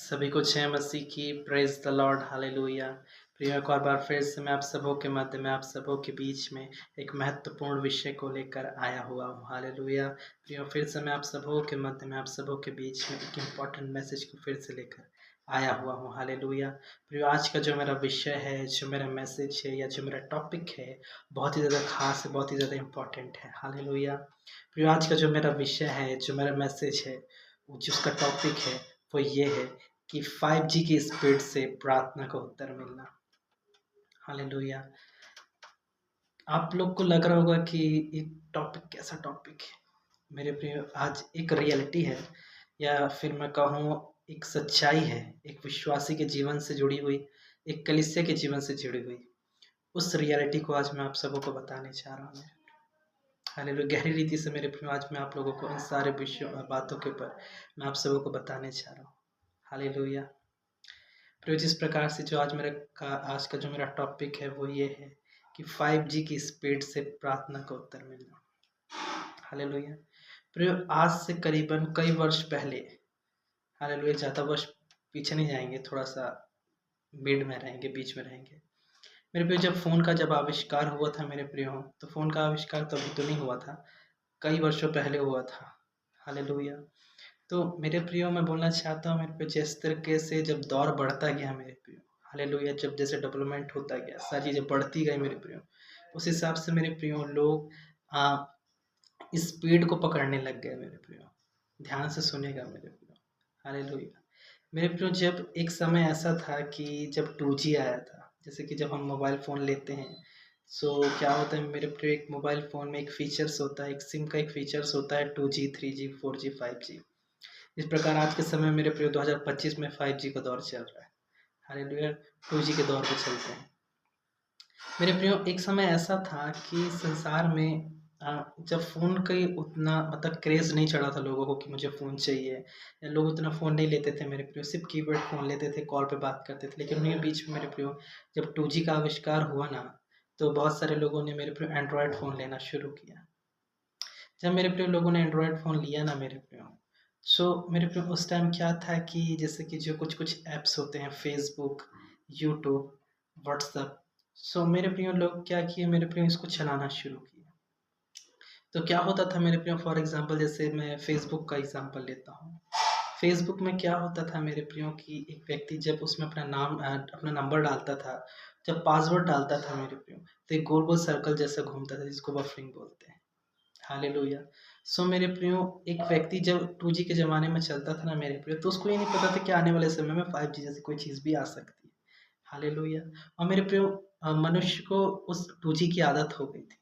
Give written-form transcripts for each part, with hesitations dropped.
सभी को जय मसीह की। Praise the Lord, hallelujah. प्रिय, एक और बार फिर से मैं आप सबों के मध्य में, आप सबों के बीच में एक महत्वपूर्ण विषय को लेकर आया हुआ हूँ। हालेलुया। प्रिय, फिर से मैं आप सबों के मध्य में, आप सबों के बीच में एक इम्पॉर्टेंट मैसेज को फिर से लेकर आया हुआ हूँ। हालेलुया। प्रिय, आज का जो मेरा विषय है, जो मेरा मैसेज है या जो मेरा टॉपिक है, बहुत ही ज़्यादा खास है, बहुत ही ज़्यादा इम्पॉर्टेंट है। हालेलुया। प्रिय, आज का जो मेरा विषय है, जो मेरा मैसेज है, जिसका टॉपिक है वो ये है कि 5G की स्पीड से प्रार्थना का उत्तर मिलना। हालेलुया। आप लोग को लग रहा होगा कि ये टॉपिक कैसा टॉपिक है। मेरे प्रिय, आज एक रियलिटी है, या फिर मैं कहूँ एक सच्चाई है, एक विश्वासी के जीवन से जुड़ी हुई, एक कलीसिया के जीवन से जुड़ी हुई उस रियलिटी को आज मैं आप सबों को बताने जा रहा हूँ। हालेलुया। गहरी रीति से मेरे प्रिय, आज मैं आप लोगों को इन सारे विषयों बातों के ऊपर मैं आप सबों को बताने जा रहा हूँ। हालेलुया। प्रिय, जिस प्रकार से जो आज का जो मेरा टॉपिक है वो ये है कि 5G की स्पीड से प्रार्थना का उत्तर मिलना। हालेलुया। प्रिय, आज से करीबन कई वर्ष पहले, हालेलुया, ज़्यादा वर्ष पीछे नहीं जाएंगे, थोड़ा सा मिड में रहेंगे, बीच में रहेंगे। मेरे प्रिय, जब आविष्कार हुआ था मेरे प्रियो, तो फ़ोन का आविष्कार तो अभी तो नहीं हुआ था, कई वर्षों पहले हुआ था। हालेलुया। तो मेरे प्रियो, मैं बोलना चाहता हूँ मेरे पे, जिस तरीके से जब दौर बढ़ता गया मेरे प्रियो, हालेलुया, जब जैसे डेवलपमेंट होता गया, सारी चीज़ें बढ़ती गई मेरे प्रियो, उस हिसाब से मेरे प्रियो लोग स्पीड को पकड़ने लग गए मेरे प्रियो। ध्यान से सुनेगा मेरे प्रियो। हालेलुया। मेरे प्रियो, जब एक समय ऐसा था कि जब 2G आया था, जैसे कि जब हम मोबाइल फ़ोन लेते हैं, सो क्या होता है मेरे प्रियो, एक मोबाइल फ़ोन में एक फ़ीचर्स होता है, एक सिम का एक फ़ीचर्स होता है 2G, 3G, 4G, 5G। इस प्रकार आज के समय मेरे प्रिय 2025 में 5G का दौर चल रहा है। हालेलुया। 2G के दौर पे चलते हैं मेरे प्रियो। एक समय ऐसा था कि संसार में जब फ़ोन का उतना मतलब क्रेज़ नहीं चढ़ा था लोगों को कि मुझे फ़ोन चाहिए, या लोग उतना फ़ोन नहीं लेते थे मेरे प्रियो, सिर्फ कीपैड फ़ोन लेते थे, कॉल पे बात करते थे। लेकिन उन्हीं के बीच में मेरे प्रियो, जब 2G का आविष्कार हुआ ना, तो बहुत सारे लोगों ने मेरे प्रियो एंड्रॉयड फ़ोन लेना शुरू किया। जब मेरे प्रिय लोगों ने एंड्रॉयड फ़ोन लिया ना मेरे प्रियो, सो मेरे प्रियो उस टाइम क्या था कि जैसे कि जो कुछ ऐप्स होते हैं, फेसबुक, यूट्यूब, व्हाट्सएप, सो मेरे प्रियो लोग क्या किए मेरे प्रियो, इसको चलाना शुरू किया। तो क्या होता था मेरे प्रियो, फॉर एग्जांपल जैसे मैं फेसबुक का एग्जांपल लेता हूँ। फेसबुक में क्या होता था मेरे प्रियो कि एक व्यक्ति जब उसमें अपना नंबर डालता था, जब पासवर्ड डालता था मेरे प्रियो, तो एक गोल-गोल सर्कल जैसा घूमता था, जिसको बफरिंग बोलते हैं। हालेलुया। सो मेरे प्रियो, एक व्यक्ति जब 2G के ज़माने में चलता था ना मेरे प्रियो, तो उसको ये नहीं पता था कि आने वाले समय में 5G जैसी कोई चीज़ भी आ सकती है। हालेलुया। और मेरे प्रियो, मनुष्य को उस 2G की आदत हो गई थी।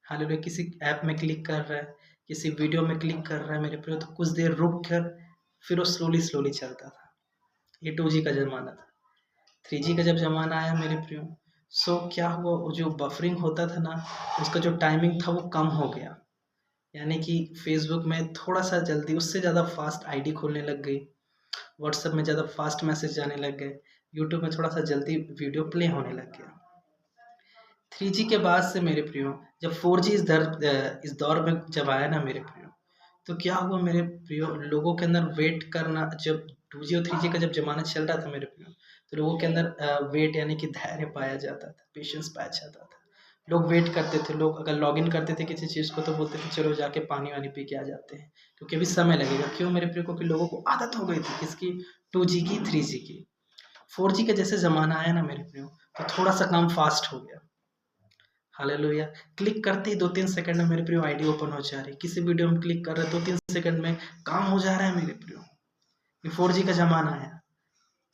हालेलुया। किसी ऐप में क्लिक कर रहा है, किसी वीडियो में क्लिक कर रहा है मेरे प्रियो, तो कुछ देर रुक कर फिर वो स्लोली चलता था। ये 2G का ज़माना था। 3G का जब ज़माना आया मेरे प्रियो, सो क्या हुआ, वो जो बफरिंग होता था ना, उसका जो टाइमिंग था वो कम हो गया। यानी कि फेसबुक में थोड़ा-सा जल्दी उससे ज़्यादा फ़ास्ट आईडी खुलने लग गई, व्हाट्सएप में ज़्यादा फ़ास्ट मैसेज जाने लग गए, यूट्यूब में थोड़ा-सा जल्दी वीडियो प्ले होने लग गया। 3G के बाद से मेरे प्रियो, जब 4G इस दौर में जब आया ना मेरे प्रियो, तो क्या हुआ मेरे प्रियो, लोगों के अंदर वेट करना, जब 2G और 3G का जब ज़माना चल रहा था मेरे प्रियो, तो लोगों के अंदर वेट यानी कि धैर्य पाया जाता था, पेशेंस पाया जाता था। लोग वेट करते थे, लोग अगर लॉगिन करते थे किसी चीज़ को, तो बोलते थे चलो जाके पानी-वानी पी के आ जाते हैं, क्योंकि अभी समय लगेगा। क्यों मेरे प्रियो? क्योंकि लोगों को आदत हो गई थी किसकी? 2G की, 3G की। 4G का जैसे ज़माना आया ना मेरे प्रियो, तो थोड़ा-सा काम फ़ास्ट हो गया। हालेलुया। क्लिक करते ही 2-3 सेकंड में मेरे प्रियो आईडी ओपन हो जा रही है। किसी वीडियो में क्लिक कर रहे हैं, 2-3 सेकंड में काम हो जा रहा है मेरे प्रियो। ये 4G का ज़माना है।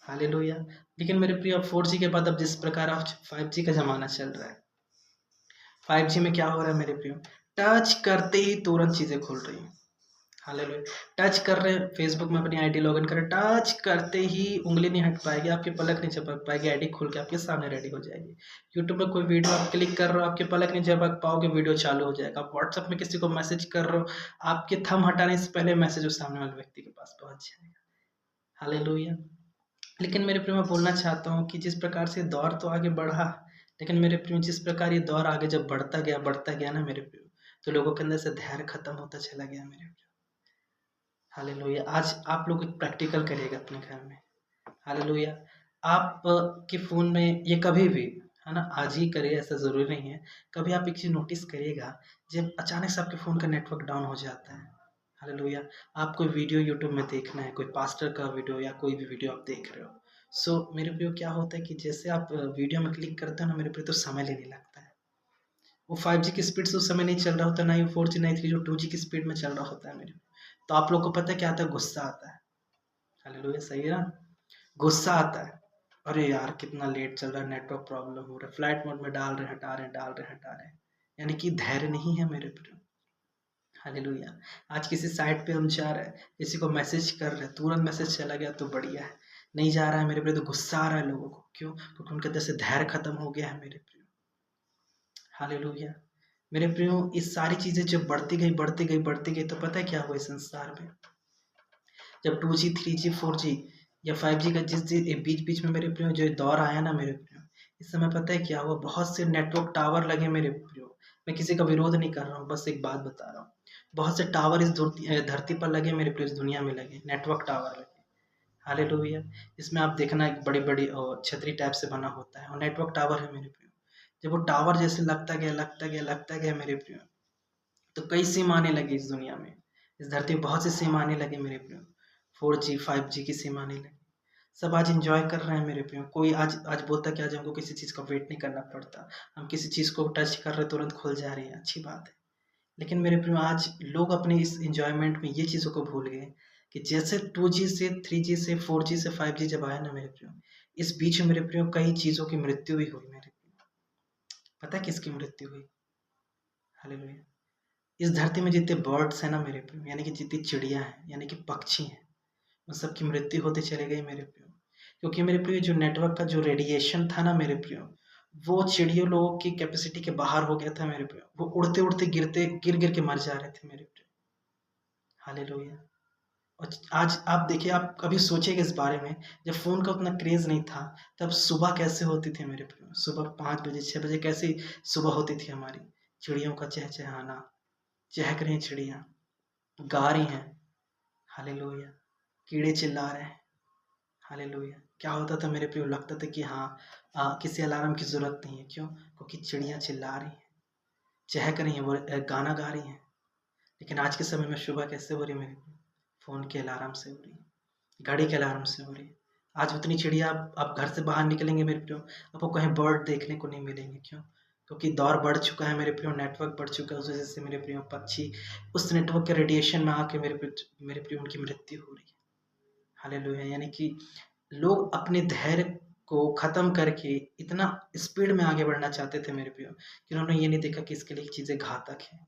हालेलुया। लेकिन मेरे प्रियो, अब 4G के बाद अब जिस प्रकार अब 5G का ज़माना चल रहा है। 5G में क्या हो रहा है मेरे प्रियो? टच करते ही तुरंत चीज़ें खुल रही हैं। हालेलुया। टच कर रहे हैं, फेसबुक में अपनी आईडी लॉगिन कर रहे हैं, टच करते ही उँगली नहीं हट पाएगी, आपकी पलक नहीं झपक पाएगी, आईडी खुल के आपके सामने रेडी हो जाएगी। यूट्यूब पे कोई वीडियो आप क्लिक कर रहे हो, आपकी पलक नहीं झपक पाओगे, वीडियो चालू हो जाएगा। आप व्हाट्सएप में किसी को मैसेज कर रहे हो, आपके थंब हटाने से पहले मैसेज उस सामने वाले व्यक्ति के पास पहुँच जाएगा। हालेलुया। लेकिन मेरे प्रिय, मैं बोलना चाहता हूँ कि जिस प्रकार से दौर तो आगे बढ़ा, लेकिन मेरे प्रिय, जिस प्रकार ये दौर आगे जब बढ़ता गया ना मेरे प्रिय, तो लोगों के अंदर से धैर्य खत्म होता चला गया मेरे प्रिय। हालेलुया। आज आप लोग एक प्रैक्टिकल करिएगा अपने घर में। हालेलुया। आप के फ़ोन में ये कभी भी, है ना, आज ही करिए ऐसा ज़रूरी नहीं है। कभी आप एक चीज़ नोटिस करिएगा, जब अचानक से आपके फ़ोन का नेटवर्क डाउन हो जाता है, हालेलुया। आप कोई वीडियो यूट्यूब में देखना है, कोई पास्टर का वीडियो या कोई भी वीडियो आप देख रहे हो। मेरे प्रियो क्या होता है कि जैसे आप वीडियो में क्लिक करते हो ना मेरे प्रियो, तो समय लेने लगता है। वो 5G की स्पीड से उस समय नहीं चल रहा होता, ना ही 4G, ना ही 3G, 2G की स्पीड में चल रहा होता है मेरे। तो आप लोग को पता है क्या आता है? गुस्सा आता है। हालेलुया, सही है ना? गुस्सा आता है। अरे यार! कितना लेट चल रहा है, नेटवर्क प्रॉब्लम हो रहा है, फ्लाइट मोड में डाल रहे हैं, हटा रहे हैं, डाल रहे हैं, हटा रहे हैं। यानी कि धैर्य नहीं है मेरे प्रियो। हालेलुया। आज किसी साइट पे हम जा रहे हैं, किसी को मैसेज कर रहे हैं, तुरंत मैसेज चला गया तो बढ़िया है। नहीं जा रहा है मेरे प्रियो तो गुस्सा आ रहा है लोगों को। क्यों? क्योंकि उनके अंदर से धैर्य खत्म हो गया है मेरे प्रियो। हालेलुया। मेरे प्रियो, ये सारी चीज़ें जब बढ़ती गई, बढ़ती गई, बढ़ती गई, तो पता है क्या हुआ इस संसार में? जब 2G, 3G, 4G या 5G का जिस बीच-बीच में मेरे प्रियो जो दौर आया ना मेरे प्रियो, इस समय पता है क्या हुआ? बहुत से नेटवर्क टावर लगे मेरे प्रियो। मैं किसी का विरोध नहीं कर रहा हूँ, बस एक बात बता रहा हूँ। बहुत से टावर इस धरती पर लगे मेरे प्रियो, इस दुनिया में लगे, नेटवर्क टावर लगे। हालेलुया! इसमें आप देखना एक बड़ी-बड़ी छतरी टाइप से बना होता है और नेटवर्क टावर है मेरे प्रियो। जब वो टावर जैसे लगता गया, लगता गया, लगता गया मेरे प्रियो, तो कई सिम आने लगी इस दुनिया में। इस धरती पे बहुत सी सिम आने लगे मेरे प्रियो। 4G, 5G की सिम आने लगी। सब आज एन्जॉय कर रहे हैं मेरे प्रियो। कोई आज आज बोलता है कि आज हमको किसी चीज़ का वेट नहीं करना पड़ता। हम किसी चीज़ को टच कर रहे हैं, तुरंत खुल जा रही है, अच्छी बात है। लेकिन मेरे प्रियो, आज लोग अपने इस एन्जॉयमेंट में ये चीज़ों को भूल गए कि जैसे 2G से 3G से 4G से 5G जब आया ना मेरे प्रियो, इस बीच में मेरे प्रियो कई चीज़ों की मृत्यु भी हुई मेरे प्रियो। पता है किसकी मृत्यु हुई? हालेलुया! इस धरती में जितने बर्ड्स हैं ना मेरे प्रियो, यानी कि जितनी चिड़िया हैं, यानी कि पक्षी हैं, उन सब की मृत्यु होते चले गई मेरे प्रियो। क्योंकि मेरे प्रियो जो नेटवर्क का जो रेडिएशन था ना मेरे प्रियो, वो चिड़ियों लोगों की कैपेसिटी के बाहर हो गया था मेरे प्रियो। वो उड़ते-उड़ते गिर-गिर के मर जा रहे थे मेरे प्रियो। हालेलुया! और आज आप देखिए, आप कभी सोचिएगा इस बारे में, जब फ़ोन का उतना क्रेज़ नहीं था, तब सुबह कैसे होती थी मेरे प्रियो। सुबह 5 बजे, 6 बजे कैसी सुबह होती थी हमारी। चिड़ियों का चहचहाना, चहक रही चिड़िया, गा रही हैं। हालेलुया! कीड़े चिल्ला रहे हैं। हालेलुया! क्या होता था मेरे प्रियो? लगता था कि हाँ, किसी अलार्म की ज़रूरत नहीं है। क्यों? क्योंकि चिड़िया चिल्ला रही हैं, चहक रही हैं, वो गाना गा रही हैं। लेकिन आज के समय में सुबह कैसे हो रही है मेरे प्रियो? फ़ोन के अलार्म से हो रही है, घड़ी के अलार्म से हो रही है। आज उतनी चिड़िया, आप घर से बाहर निकलेंगे मेरे प्रियो, आपको कहीं बर्ड देखने को नहीं मिलेंगे। क्यों? क्योंकि दौर बढ़ चुका है मेरे प्रियो, नेटवर्क बढ़ चुका है, उस वज़ह से मेरे प्रियो पक्षी उस नेटवर्क के रेडिएशन में आके मेरे प्रियो उनकी मृत्यु हो रही है। हालेलुया! यानी कि लोग अपने धैर्य को ख़त्म करके इतना स्पीड में आगे बढ़ना चाहते थे मेरे प्रियो, कि उन्होंने ये नहीं देखा कि इसके लिए चीज़ें घातक हैं।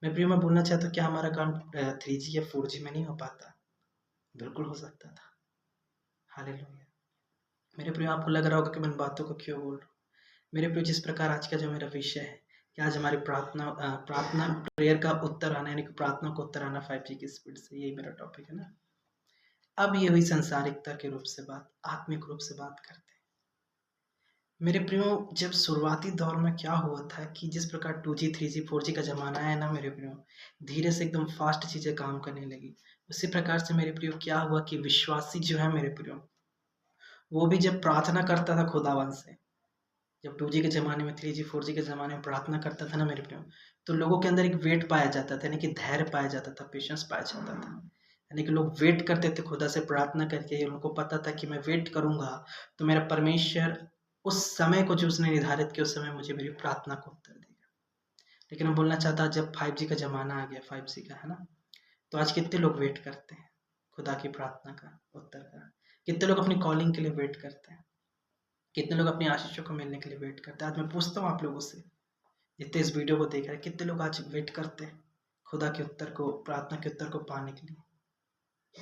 मेरे प्रियो, मैं बोलना चाहता हूँ, क्या हमारा काम 3G या 4G में नहीं हो पाता? बिल्कुल हो सकता था। हालेलुया! मेरे प्रियो, आपको लग रहा होगा कि मैं इन बातों को क्यों बोल रहा हूँ। मेरे प्रियो, जिस प्रकार आज का जो मेरा विषय है कि आज हमारी प्रार्थना प्रेयर का उत्तर आना, यानी कि प्रार्थना का उत्तर आना 5G की स्पीड से, यही मेरा टॉपिक है ना। अब ये हुई सांसारिकता के रूप से बात, आत्मिक रूप से बात करते हैं। मेरे प्रियो, जब शुरुआती दौर में क्या हुआ था कि जिस प्रकार 2G, 3G, 4G का ज़माना है ना मेरे प्रियो, धीरे से एकदम फ़ास्ट चीज़ें काम करने लगी। उसी प्रकार से मेरे प्रियो क्या हुआ कि विश्वासी जो है मेरे प्रियो, वो भी जब प्रार्थना करता था खुदावन से, जब 2G के ज़माने में, 3G, 4G के ज़माने में प्रार्थना करता था ना मेरे प्रियो, तो लोगों के अंदर एक वेट पाया जाता था, यानी कि धैर्य पाया जाता था, पेशेंस पाया जाता था। यानी कि लोग वेट करते थे खुदा से प्रार्थना करके, उनको पता था कि मैं वेट करूँगा, तो मेरा परमेश्वर उस समय को जो उसने निर्धारित किया, उस समय मुझे मेरी प्रार्थना को उत्तर देगा। लेकिन मैं बोलना चाहता हूँ, जब 5G का ज़माना आ गया, 5G का, है ना? तो आज कितने लोग वेट करते हैं खुदा की प्रार्थना का उत्तर का? कितने लोग अपनी कॉलिंग के लिए वेट करते हैं? कितने लोग अपनी आशीषों को मिलने के लिए वेट करते हैं? आज मैं पूछता हूँ आप लोगों से, जितने इस वीडियो को देख रहे हैं, कितने लोग आज वेट करते हैं खुदा के उत्तर को, प्रार्थना के उत्तर को पाने के लिए?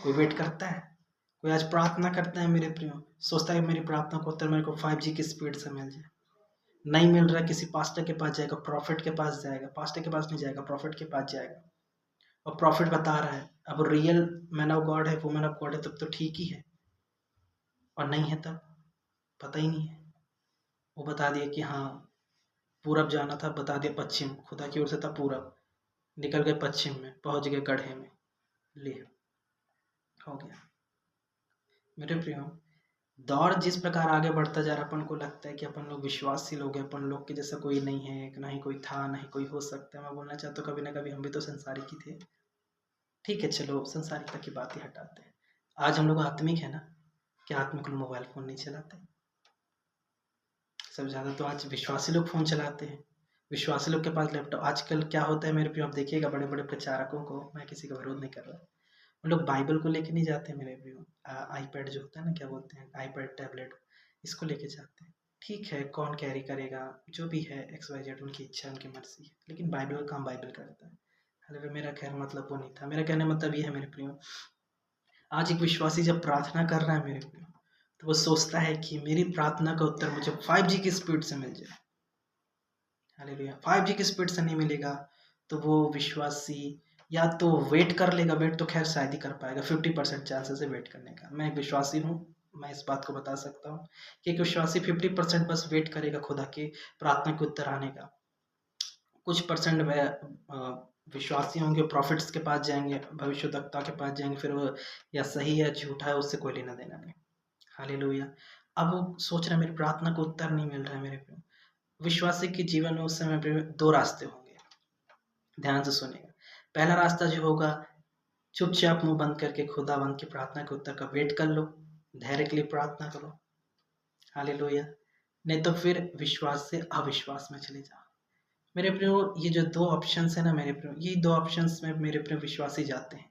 कोई वेट करता है? कोई आज प्रार्थना करता है मेरे प्रियो, सोचता है मेरी प्रार्थना का उत्तर मेरे को 5G की स्पीड से मिल जाए। नहीं मिल रहा है, किसी पास्टर के पास जाएगा, प्रॉफिट के पास जाएगा, पास्टर के पास नहीं जाएगा, प्रॉफिट के पास जाएगा, और प्रॉफिट बता रहा है। अब रियल मैन ऑफ गॉड है, वुमन ऑफ गॉड है, तब तो ठीक ही है, और नहीं है तब पता ही नहीं है। वो बता दिया कि हाँ, पूरब जाना था, बता दिया पश्चिम, खुदा की ओर से था पूरब, निकल गए पश्चिम में, पहुंच गए गड्ढे में, ले हो गया। मेरे प्रियो, दौर जिस प्रकार आगे बढ़ता जा रहा है, अपन को लगता है कि अपन लोग विश्वासी लोग हैं, अपन लोग के जैसा कोई नहीं है, ना ही कोई था, ना ही कोई हो सकता है। मैं बोलना चाहता हूँ कभी ना कभी हम भी तो संसारिक ही थे। ठीक है, चलो संसारिकता की बात ही हटाते हैं। आज हम लोग आत्मिक है ना, क्या आत्मिक लोग मोबाइल फ़ोन नहीं चलाते? सब ज़्यादा तो आज विश्वासी लोग फ़ोन चलाते हैं। विश्वासी लोग के पास लैपटॉप। आजकल क्या होता है मेरे प्रियो, आप देखिएगा बड़े-बड़े प्रचारकों को, मैं किसी का विरोध नहीं कर रहा। वो लोग बाइबल को लेके नहीं जाते मेरे प्रियो। आईपैड जो होता है ना, क्या बोलते हैं, आईपैड टैबलेट, इसको लेके जाते हैं। ठीक है, कौन कैरी करेगा, जो भी है एक्स वाई जेड, उनकी इच्छा, उनकी मर्ज़ी है। लेकिन बाइबल का काम बाइबल करता है। हालाँकि मेरा खैर मतलब वो नहीं था। मेरा कहने का मतलब ये है मेरे प्रियो, आज एक विश्वासी जब प्रार्थना कर रहा है मेरे प्रियो, तो वो सोचता है कि मेरी प्रार्थना का उत्तर मुझे 5G की स्पीड से मिल जाए। हालेलुया। 5G की स्पीड से नहीं मिलेगा तो वो विश्वासी या तो वेट कर लेगा। वेट तो खैर शायद ही कर पाएगा, 50% चांसेस है वेट करने का। मैं एक विश्वासी हूँ, मैं इस बात को बता सकता हूँ कि एक विश्वासी 50% बस वेट करेगा खुदा के प्रार्थना के उत्तर आने का। कुछ परसेंट वह विश्वासी होंगे, प्रॉफिट्स के पास जाएंगे, भविष्यद्वक्ता के पास जाएंगे, फिर वो या सही है झूठा है उससे कोई लेना देना नहीं। हालेलुया। अब वो सोच रहे हैं मेरी प्रार्थना को उत्तर नहीं मिल रहा है मेरे को। विश्वासी के जीवन में उस समय पे दो रास्ते होंगे, ध्यान से सुनिएगा। पहला रास्ता जो होगा, चुपचाप मुंह बंद करके खुदावंद की प्रार्थना के उत्तर का वेट कर लो, धैर्य के लिए प्रार्थना करो। हालेलुया। नहीं तो फिर विश्वास से अविश्वास में चले जाओ। मेरे प्रियो, ये जो दो ऑप्शंस है ना मेरे प्रियो, ये दो ऑप्शंस में मेरे प्रियो विश्वासी जाते हैं।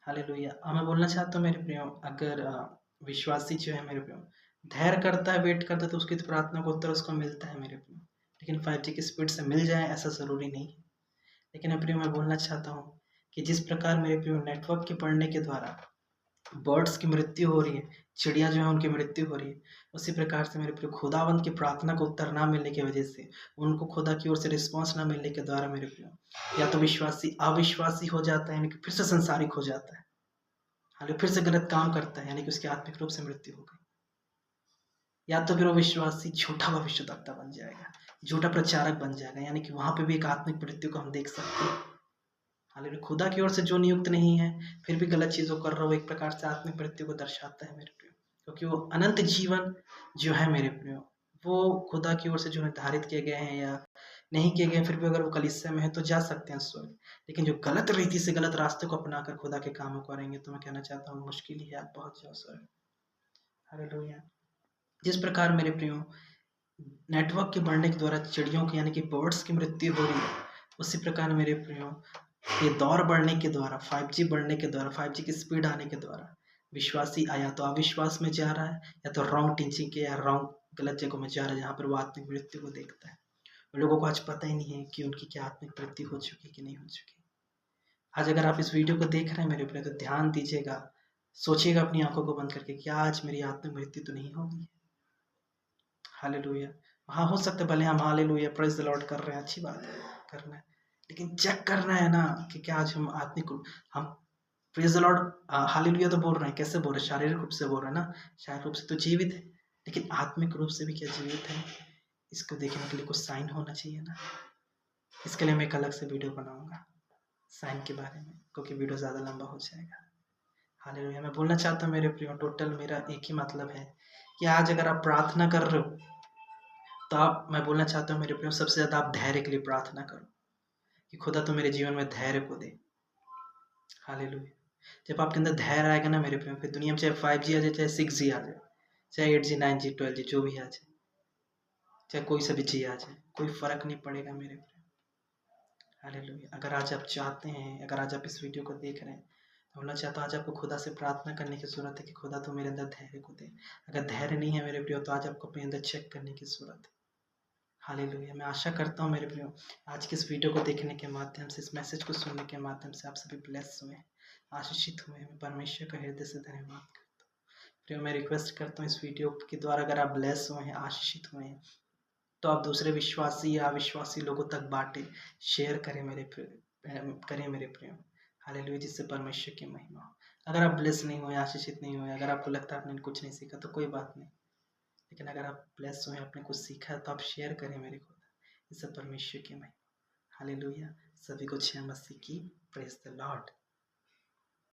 हालेलुया। मैं बोलना चाहता हूँ मेरे प्रियो, अगर विश्वासी जो है मेरे प्रियो धैर्य करता है, वेट करता है, तो उसकी तो प्रार्थना का उत्तर उसको मिलता है मेरे प्रियो। लेकिन 5G की स्पीड से मिल जाए ऐसा ज़रूरी नहीं है। लेकिन मेरे प्रियो, मैं बोलना चाहता हूँ कि जिस प्रकार मेरे प्रियो नेटवर्क के बढ़ने के द्वारा बर्ड्स की मृत्यु हो रही है, चिड़िया जो है उनकी मृत्यु हो रही है, उसी प्रकार से मेरे प्रिय खुदावंद की प्रार्थना को उत्तर ना मिलने की वजह से, उनको खुदा की ओर से रिस्पॉन्स ना मिलने के द्वारा मेरे प्रिय या तो विश्वासी अविश्वासी हो जाता है, यानी कि फिर से संसारिक हो जाता है। हालांकि फिर से गलत काम करता है, यानी कि उसकी आत्मिक रूप से मृत्यु हो गई। या तो फिर वो विश्वासी झूठा भविष्यद्वक्ता बन जाएगा, झूठा प्रचारक बन जाएगा, यानी कि वहां पे भी एक आत्मिक मृत्यु को हम देख सकते हैं। हालांकि खुदा की ओर से जो नियुक्त नहीं है, फिर भी गलत चीज़ों कर रहा हो, एक प्रकार से आत्मिक मृत्यु को दर्शाता है मेरे प्रियो। क्योंकि वो अनंत जीवन जो है मेरे प्रियो, वो खुदा की ओर से जो निर्धारित किए गए हैं या नहीं किए गए, फिर भी अगर वो कलीसिया में है तो जा सकते हैं स्वर्ग। लेकिन जो गलत रीति से गलत रास्ते को अपनाकर खुदा के कामों करेंगे, तो मैं कहना चाहता हूँ मुश्किल ही है आप पहुंच जाओ स्वर्ग। हालेलुया। जिस प्रकार मेरे प्रियो नेटवर्क के बढ़ने के द्वारा चिड़ियों की, यानी कि बर्ड्स की मृत्यु हो रही है, उसी प्रकार मेरे प्रियो ये दौर बढ़ने के द्वारा, 5G बढ़ने के द्वारा, 5G की स्पीड आने के द्वारा विश्वासी या तो अविश्वास में जा रहा है, या तो रॉन्ग टीचिंग के या रॉन्ग गलत जगहों में जा रहा है, जहाँ पर वो आत्मिक मृत्यु को देखता है। लोगों को आज पता ही नहीं है कि उनकी क्या आत्मिक मृत्यु हो चुकी कि नहीं हो चुकी। आज अगर आप इस वीडियो को देख रहे हैं मेरे प्रिय, तो ध्यान दीजिएगा, सोचिएगा अपनी आंखों को बंद करके, क्या आज मेरी आत्मिक मृत्यु तो नहीं होगी? हालेलुया। हाँ, हो सकता है भले हम हालेलुया प्रेज़ द लॉर्ड कर रहे हैं, अच्छी बात है, करना है। लेकिन चेक करना है ना कि क्या आज हम आत्मिक रूप, हम प्रेज़ द लॉर्ड हालेलुया तो बोल रहे हैं, कैसे बोल रहे हैं? शारीरिक रूप से बोल रहे हैं ना, शारीरिक रूप से तो जीवित है, लेकिन आत्मिक रूप से भी क्या जीवित है? इसको देखने के लिए कुछ साइन होना चाहिए ना। इसके लिए मैं एक अलग से वीडियो बनाऊँगा, साइन के बारे में, क्योंकि वीडियो ज़्यादा लंबा हो जाएगा। हालेलुया। मैं बोलना चाहता हूँ मेरे प्रियो, टोटल मेरा एक ही मतलब है कि आज अगर आप प्रार्थना कर रहे हो, तो आप, मैं बोलना चाहता हूँ मेरे प्रियो, सबसे ज़्यादा आप धैर्य के लिए प्रार्थना करो कि खुदा तो मेरे जीवन में धैर्य को दे। हालेलुया। जब आपके अंदर धैर्य आएगा ना मेरे प्रियो, फिर दुनिया में चाहे 5G आ जाए, चाहे 6G आ जाए, चाहे 8G 9G 12G जो भी आ जाए, चाहे कोई सा भी जी आ जाए, कोई फ़र्क नहीं पड़ेगा मेरे प्रियो। हालेलुया। अगर आज आप चाहते हैं, अगर आज आप इस वीडियो को देख रहे हैं, तो बोलना चाहता हूँ आज आपको खुदा से प्रार्थना करने की ज़रूरत है कि खुदा तो मेरे अंदर धैर्य को दे। अगर धैर्य नहीं है मेरे प्रियो, तो आज आपको अपने अंदर चेक करने की ज़रूरत है। हालेलुया। मैं आशा करता हूँ मेरे प्रियो, आज के इस वीडियो को देखने के माध्यम से, इस मैसेज को सुनने के माध्यम से आप सभी ब्लेस हुए, आशीषित हुए। मैं परमेश्वर का हृदय से धन्यवाद करता हूँ। प्रियो, मैं रिक्वेस्ट करता हूँ इस वीडियो के द्वारा अगर आप ब्लेस हुए हैं, आशीषित हुए हैं, तो आप दूसरे विश्वासी या अविश्वासी लोगों तक बांटें, शेयर करें मेरे करें मेरे प्रियो। हालेलुया। जिससे परमेश्वर की महिमा हो। अगर आप ब्लेस नहीं हुए, आशीषित नहीं हुए, अगर आपको लगता है आपने कुछ नहीं सीखा, तो कोई बात नहीं। लेकिन अगर आप ब्लेस हुए, आपने कुछ सीखा है, तो आप शेयर करें मेरे को, इससे परमेश्वर की महिमा। हालेलुया। सभी को जय मसीह की। Praise the Lord.